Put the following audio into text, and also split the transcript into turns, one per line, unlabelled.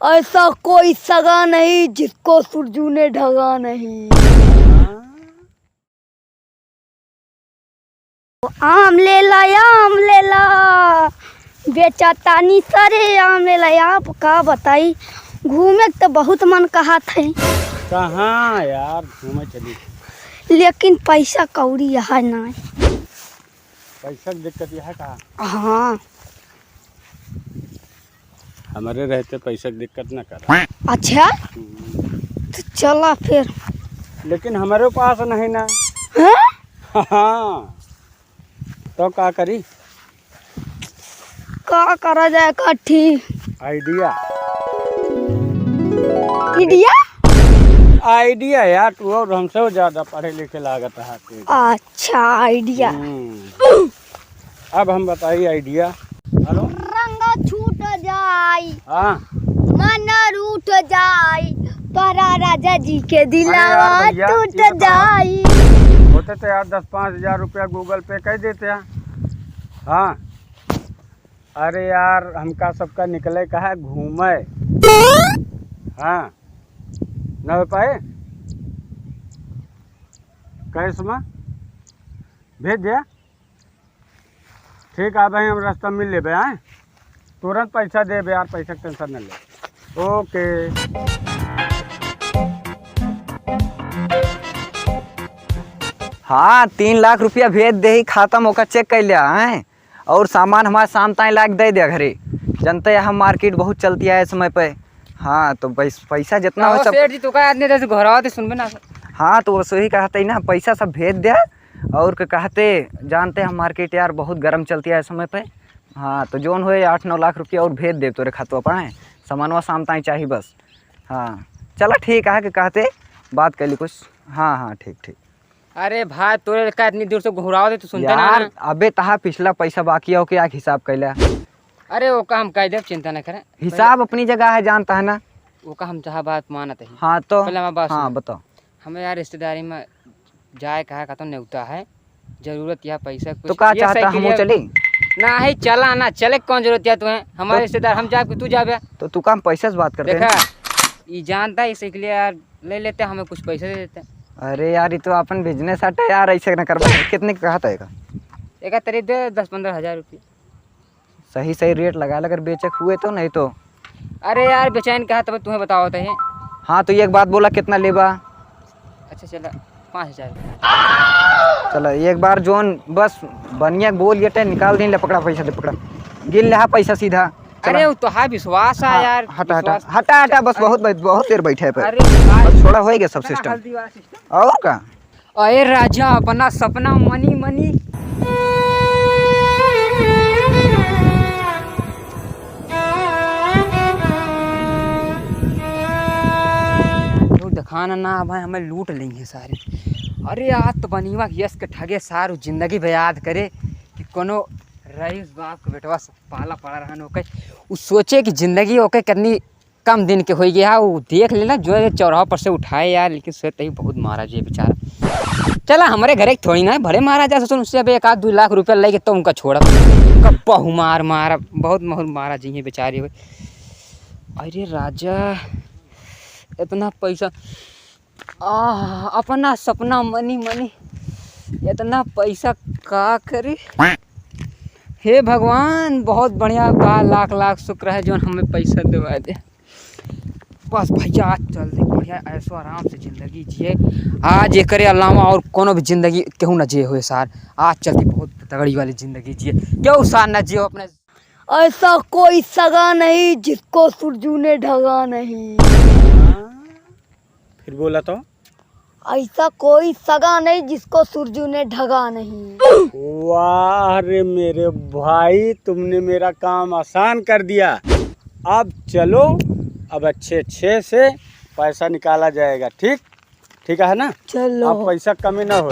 ऐसा कोई सगा नहीं जिसको सुरजू ने ढगा नहीं। आम ले ला बेचा तानी सारे आम ले ला। आप का बताई घूमे तो बहुत मन कहा थे।
कहाँ यार घूमे चली,
लेकिन पैसा कौड़ी यहाँ नहीं।
पैसा की दिक्कत यह है कहाँ?
हाँ
हमारे रहते पैसा की दिक्कत न कर।
अच्छा तो चला फिर।
लेकिन हमारे पास नहीं ना।
हाँ?
हाँ तो क्या करी?
का करा जाए काठी?
आइडिया
इडिया?
आइडिया यार, तू और हमसे ज्यादा पढ़े लिखे लागत है।
अच्छा आइडिया।
अब हम बताइए आइडिया। हेलो।
रंग छूट जाई,
हाँ
मन रूठ जाई, तोरा राजा जी के दिलावा
अरे यार भैया,
टूट
ये बताओ।
जाई।
होते तो यार 10-5 हज़ार रुपया गूगल पे कर देते हैं। हाँ अरे यार हमका सबका निकले का है घूमे। हाँ न हो पाए कैश में भेज दिया। ठीक है भाई, हम रास्ता मिल ले आए, तुरंत पैसा दे यार, पैसा की टेंशन न ले। ओके।
हाँ 3 लाख रुपया भेज दे ही, खाता मौका चेक कर लिया है और सामान हमारे शाम तक लाके दे दिया घरे। जनते यहाँ मार्केट बहुत चलती है इस समय पे। हाँ तो पैसा जितना हो सब।
सेठ जी तो का आदमी जैसे घर आते सुनबे ना।
हाँ तो वो ही कहते ही ना, पैसा सब भेज दिया और के कहते जानते हैं मार्केट यार बहुत गर्म चलती है इस समय पे। हाँ तो जोन हुए 8-9 लाख रुपया और भेज दे तोरे खातवा पर सामानवा शाम तक चाहिए बस। हाँ चला ठीक है कि कहते बात कर ली कुछ। हाँ हाँ ठीक ठीक।
अरे भाई तोरे का इतनी दूर से घुराव दे तो सुनते
यार
ना।
अबे तहा पिछला पैसा बाकी हो के या हिसाब कैला।
अरे वो का हम कह दे, चिंता न करें।
हिसाब अपनी जगह है जानता है ना।
वो का हम चाह बात मानते हैं।
हाँ तो
पहले हमारी बात
हाँ
सुन।
बताओ।
हमें यार रिश्तेदारी में जाए कहा का तो न्योता है, जरूरत या पैसा कुछ
तो क्या
ये
चाहता
साइकिल
हम
या-
चले?
ना ही चला ना चले, कौन जरूरत है तुम्हें? हमारे रिश्तेदार हम जाए तू जाबे।
तो तू काम पैसे से बात करते
देखा
हैं?
ये जानता है इसी के लिए यार ले लेते, हमें कुछ पैसे दे देते।
अरे यार ये तो अपन बिजनेस हटा यार, ऐसे न करवा। कितने का कहता है?
एक तरीब दे 10-15 हज़ार रुपये।
सही सही रेट लगा अगर बेचक हुए तो, नहीं तो।
अरे यार बेचैन कहा तब तुम्हें बताओ तो है।
हाँ तो एक बात बोला कितना लेबा?
अच्छा चला 5,000 रुपये।
चलो एक बार जोन बस बनिया बोल ये निकाल दी, ले पकड़ा पैसा, दे पकड़ा गिन ले पैसा सीधा।
अरे वो तो है विश्वास है यार।
हटा हटा
विश्वास-
हटा हटा बस, बहुत देर बैठे है पे।
अरे भाई,
बस छोड़ा हो गया सब सिस्टम।
हल्दी वाला सिस्टम।
और का
अरे राजा अपना सपना मनी मनी। दिखाना ना भाई, हमें लूट लेंगे सारे। अरे आज तो बनीवा यस के ठगे सारू जिंदगी बयाद करे कि कोनो रईस बाप के बेटवा पाला पड़ा रहन ओके। वो सोचे कि जिंदगी ओके कितनी कम दिन के हो गया। वो देख लेना जो है चौराहा पर से उठाए यार, लेकिन सोचते ही बहुत मारा जी बेचारा। चला हमारे घर एक थोड़ी ना है बड़े महाराजा से, सुन उससे अब 1-2 लाख रुपया लेके तो उनका छोड़ा बहु मारा बहुत मारा जी है बेचारे। अरे राजा इतना पैसा अपना सपना मनी मनी, इतना पैसा का करे। हे भगवान बहुत बढ़िया बा, लाख शुक्र है जो हमें पैसा दिवा दे। बस भैया आज चल दे बढ़िया ऐसो आराम से ज़िंदगी जिए। आज ये करे अलावा और कोनो भी ज़िंदगी केहू ना जिए हुए सार। आज चलती बहुत तगड़ी वाली ज़िंदगी जिए, क्यों सार ना जियो अपने।
ऐसा कोई सगा नहीं जिसको सुरजू ने ढगा नहीं।
फिर बोला तो
ऐसा कोई सगा नहीं जिसको सुरजू ने ढगा नहीं।
वाह रे मेरे भाई, तुमने मेरा काम आसान कर दिया। अब चलो, अब अच्छे से पैसा निकाला जाएगा। ठीक ठीक है ना?
चलो
अब पैसा कमी ना हो।